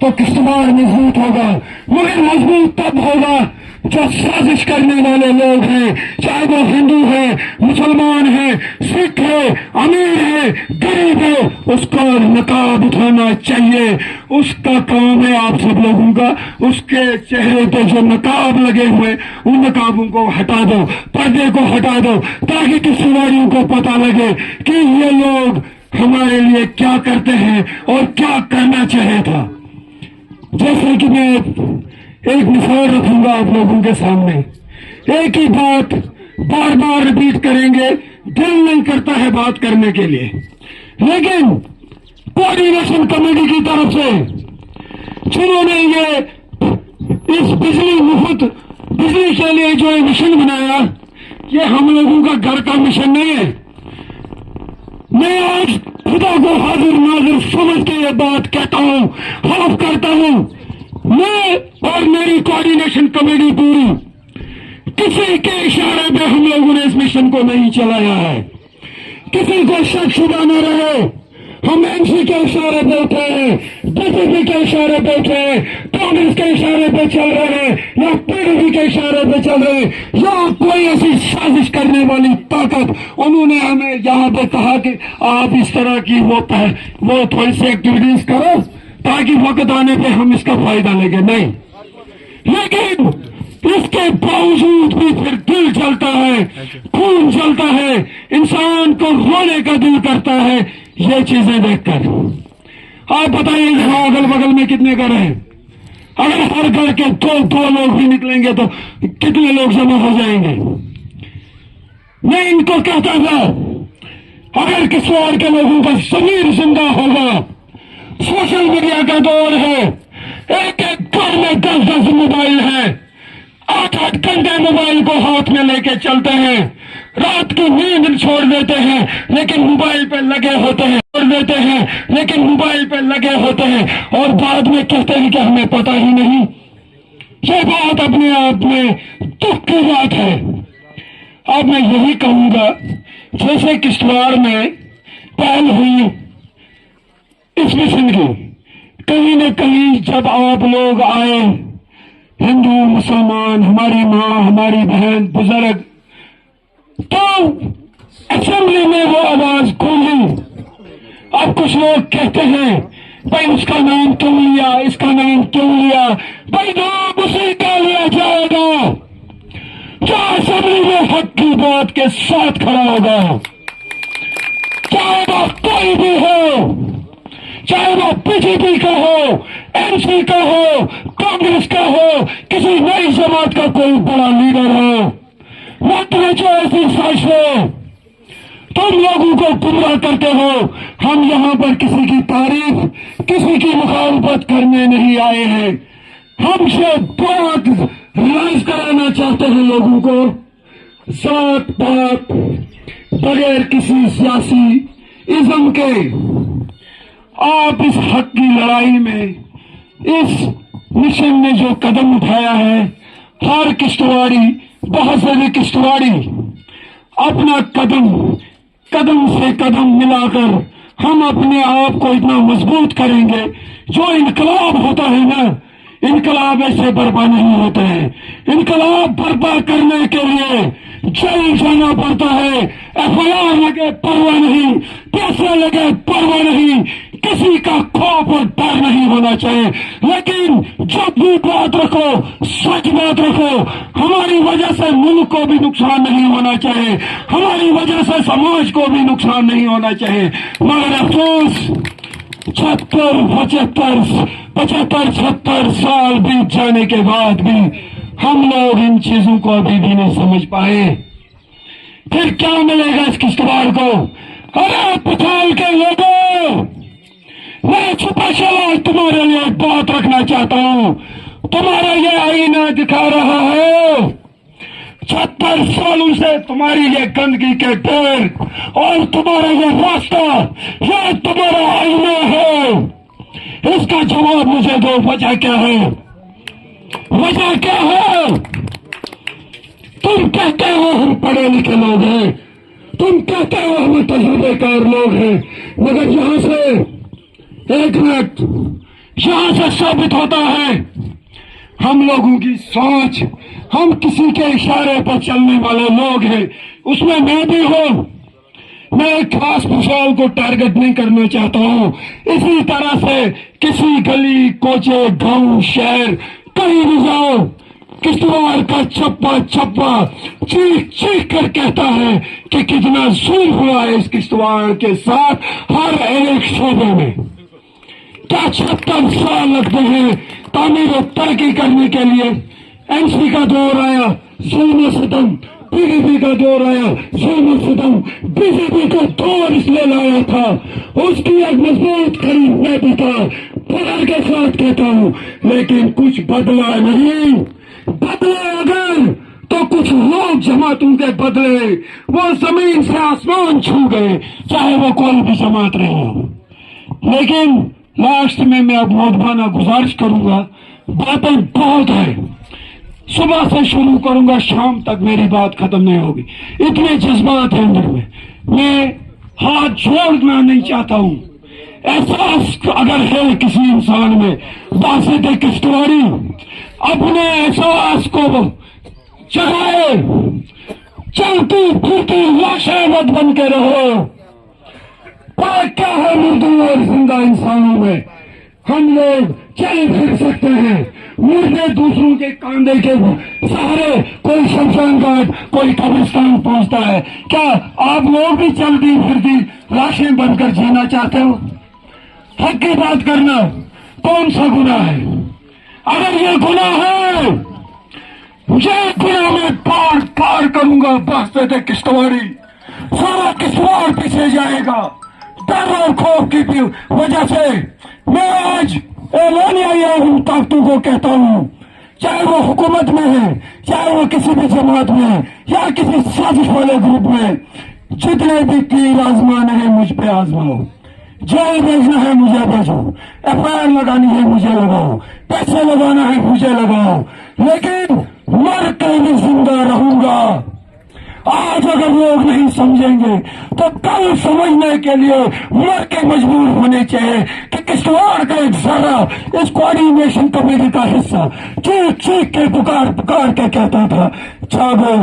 تو کشتواڑ مضبوط ہوگا، مگر مضبوط تب ہوگا جو سازش کرنے والے لوگ ہیں، چاہے وہ ہندو ہے، مسلمان ہے، سکھ ہے، امیر ہے، غریب ہے، اس کو نقاب اٹھانا چاہیے۔ اس کا کام ہے آپ سب لوگوں کا، اس کے چہرے پہ جو نقاب لگے ہوئے ان نقابوں کو ہٹا دو، پردے کو ہٹا دو، تاکہ کشتواڑیوں کو پتہ لگے کہ یہ لوگ ہمارے لیے کیا کرتے ہیں اور کیا کرنا چاہے تھا۔ جیسے کہ میں ایک مثال رکھوں گا آپ لوگوں کے سامنے، ایک ہی بات بار بار ریپیٹ کریں گے، دل نہیں کرتا ہے بات کرنے کے لیے، لیکن کوآرڈینیشن کمیٹی کی طرف سے جنہوں نے یہ اس مفت بجلی کے لیے جو مشن بنایا، یہ ہم لوگوں کا گھر کا مشن نہیں ہے۔ میں آج خدا کو حاضر ناظر سمجھ کے یہ بات کہتا ہوں، حلف کرتا ہوں، میں اور میری کوآرڈینیشن کمیٹی پوری کسی کے اشارے پہ ہم لوگوں نے اس مشن کو نہیں چلایا ہے۔ کسی کو شک شبہ نہ رہے، ہم این سی کے اشارے پہ اٹھے ہیں، بی جے پی کے اشارے پہ اٹھے ہیں، کانگریس کے اشارے پہ چل رہے ہیں، یا پی ڈی پی کے اشارے پہ چل رہے ہیں، یا کوئی ایسی سازش کرنے والی طاقت انہوں نے ہمیں یہاں پہ کہا کہ آپ اس طرح کی وہ تھوڑی سی ایکٹیویٹیز کرو تاکہ وقت آنے پہ ہم اس کا فائدہ لیں گے، نہیں۔ لیکن اس کے باوجود بھی پھر دل جلتا ہے، خون جلتا ہے، انسان کو رونے کا دل کرتا ہے یہ چیزیں دیکھ کر۔ آپ بتائیے یہاں اگل بغل میں کتنے گھر ہیں؟ اگر ہر گھر کے دو لوگ بھی نکلیں گے تو کتنے لوگ جمع ہو جائیں گے؟ میں ان کو کہتا تھا اگر کشتواڑ کے لوگوں کا ضمیر زندہ ہوگا، سوشل میڈیا کا دور ہے، ایک ایک گھر میں 10 موبائل ہیں، 8 گھنٹے موبائل کو ہاتھ میں لے کے چلتے ہیں، رات کی نیند چھوڑ دیتے ہیں لیکن موبائل پہ لگے ہوتے ہیں، اور بعد میں کہتے ہیں کہ ہمیں پتہ ہی نہیں۔ یہ بات اپنے آپ میں دکھ کی بات ہے۔ اب میں یہی کہوں گا، جیسے کشتواڑ میں پہل ہوئی اس مشن کی، کہیں نہ کہیں جب آپ لوگ آئے، ہندو مسلمان، ہماری ماں، ہماری بہن، بزرگ، تو اسمبلی میں وہ آواز گونجی۔ اب کچھ لوگ کہتے ہیں بھائی اس کا نام کیوں لیا، اس کا نام کیوں لیا؟ بھائی نام اسی کا لیا جائے گا جو اسمبلی میں حق کی بات کے ساتھ کھڑا ہوگا، چاہے وہ کوئی بھی ہو، چاہے وہ بی جے پی کا ہو، این سی کا ہو، کانگریس کا ہو، کسی نئی جماعت کا کوئی بڑا لیڈر ہو، مت جو ایسی سازش ہو، تم لوگوں کو گمراہ کرتے ہو۔ ہم یہاں پر کسی کی تعریف، کسی کی مخالفت کرنے نہیں آئے ہیں، ہم سے بات ریلائز کرانا چاہتے ہیں لوگوں کو، ذات پات بغیر کسی سیاسی ازم کے آپ اس حق کی لڑائی میں، اس مشن میں جو قدم اٹھایا ہے، ہر کشتواڑی، بہت سے کشتواڑی اپنا قدم سے قدم ملا کر ہم اپنے آپ کو اتنا مضبوط کریں گے۔ جو انقلاب ہوتا ہے نا، انقلاب ایسے برپا نہیں ہوتے ہیں، انقلاب برپا کرنے کے لیے جیل جانا پڑتا ہے، ایف آئی آر لگے پرواہ نہیں، پیسے لگے پرواہ نہیں، کسی کا خوف اور ڈر نہیں ہونا چاہیے۔ لیکن جب بھی بات رکھو، سچ بات رکھو، ہماری وجہ سے ملک کو بھی نقصان نہیں ہونا چاہیے، ہماری وجہ سے سماج کو بھی نقصان نہیں ہونا چاہیے۔ مگر افسوس 75 سال بیت جانے کے بعد بھی ہم لوگ ان چیزوں کو ابھی بھی نہیں سمجھ پائے۔ پھر کیا ملے گا اس کشتواڑ کو؟ ارے پچھال کے لوگوں، میں چھپا چلا تمہارے لیے بات رکھنا چاہتا ہوں۔ تمہارا یہ آئینہ دکھا رہا ہے 76 سالوں سے تمہاری یہ گندگی کے ڈھیر اور تمہارا یہ راستہ، یہ تمہارا آئینہ ہے۔ اس کا جواب مجھے دو، وجہ کیا ہے؟ وجہ کیا ہے؟ تم کہتے ہو ہم پڑھے لکھے لوگ ہیں، تم کہتے ہو ہم تجربے کار لوگ ہیں، مگر یہاں سے ایک منٹ یہاں سے ثابت ہوتا ہے ہم لوگوں کی سوچ، ہم کسی کے اشارے پر چلنے والے لوگ ہیں، اس میں میں بھی ہوں۔ میں ایک خاص مثال کو ٹارگٹ نہیں کرنا چاہتا ہوں، اسی طرح سے کسی گلی کوچے گاؤں شہر کہیں بھی جاؤ، کشتواڑ کا چھپا چھپا چیخ چیخ کر کہتا ہے کہ کتنا ظلم ہوا ہے اس کشتواڑ کے ساتھ ہر ایک شعبے میں۔ کیا 76 سال لگتے ہیں تعمیر و ترقی کرنے کے لیے؟ این سی کا دور آیا، ظلم و ستم، پی ڈی پی کا دور آیا، ظلم و ستم، بی جے پی کا دور اس لیے لایا تھا، اس کی ایک مضبوط کھڑی میں بھی تھا، پکڑ کے ساتھ کہتا ہوں، لیکن کچھ بدلا نہیں۔ بدلے اگر تو کچھ لوگ جماعتوں کے بدلے وہ زمین سے آسمان چھو گئے، چاہے وہ کوئی بھی جماعت رہے ہو۔ لیکن لاسٹ میں اب مودبانہ گزارش کروں گا، باتیں بہت ہیں، صبح سے شروع کروں گا شام تک میری بات ختم نہیں ہوگی، اتنے جذبات ہیں اندر میں ہاتھ جوڑنا نہیں چاہتا ہوں۔ احساس اگر ہے کسی انسان میں، باسط کشتواڑی اپنے احساس کو چڑھائے، چلتی پھرتی لاشیں مت بن کے رہو۔ فرق کیا ہے مردوں اور زندہ انسانوں میں؟ ہم لوگ چل پھر سکتے ہیں، مردے دوسروں کے کاندھے کے سہارے، کوئی شمشان گھاٹ کوئی قبرستان پہنچتا ہے، کیا آپ لوگ بھی چلتی پھرتی لاشیں بن کر جینا چاہتے ہو؟ حق کی بات کرنا کون سا گناہ ہے؟ اگر یہ گناہ ہے، یہ گناہ میں پار پار کروں گا باسط کشتواڑی، سارا کشتواڑ پیچھے جائے گا ڈر اور خوف کی وجہ سے۔ میں آج اعلانیہ ہوں، طاقتوں کو کہتا ہوں، چاہے وہ حکومت میں ہے، چاہے وہ کسی بھی جماعت میں ہے یا کسی سازش والے گروپ میں، جتنے بھی تیر آزمانے ہیں مجھ پہ آزماؤ، جیل بھیجنا ہے مجھے بھیجو، ایف آئی آر لگانی ہے مجھے لگاؤ، پیسے لگانا ہے مجھے لگاؤ، لیکن مر کے بھی زندہ رہوں گا۔ آج اگر لوگ نہیں سمجھیں گے تو کل سمجھنے کے لیے مر کے مجبور ہونے چاہیے کہ کشتواڑ کا ایک ذرہ اس کوآرڈینیشن کمیٹی کا حصہ چیخ چیخ کے پکار کے کہتا تھا، جاگو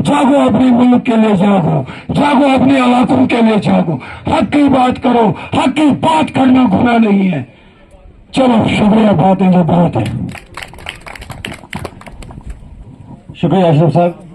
جاگو، اپنے ملک کے لیے جاگو، جاگو اپنے علاقوں کے لیے جاگو، حق کی بات کرو، حق کی بات کرنا گناہ نہیں ہے۔ چلو شکریہ، باتیں تو بہت ہے۔ شکریہ اشرف صاحب۔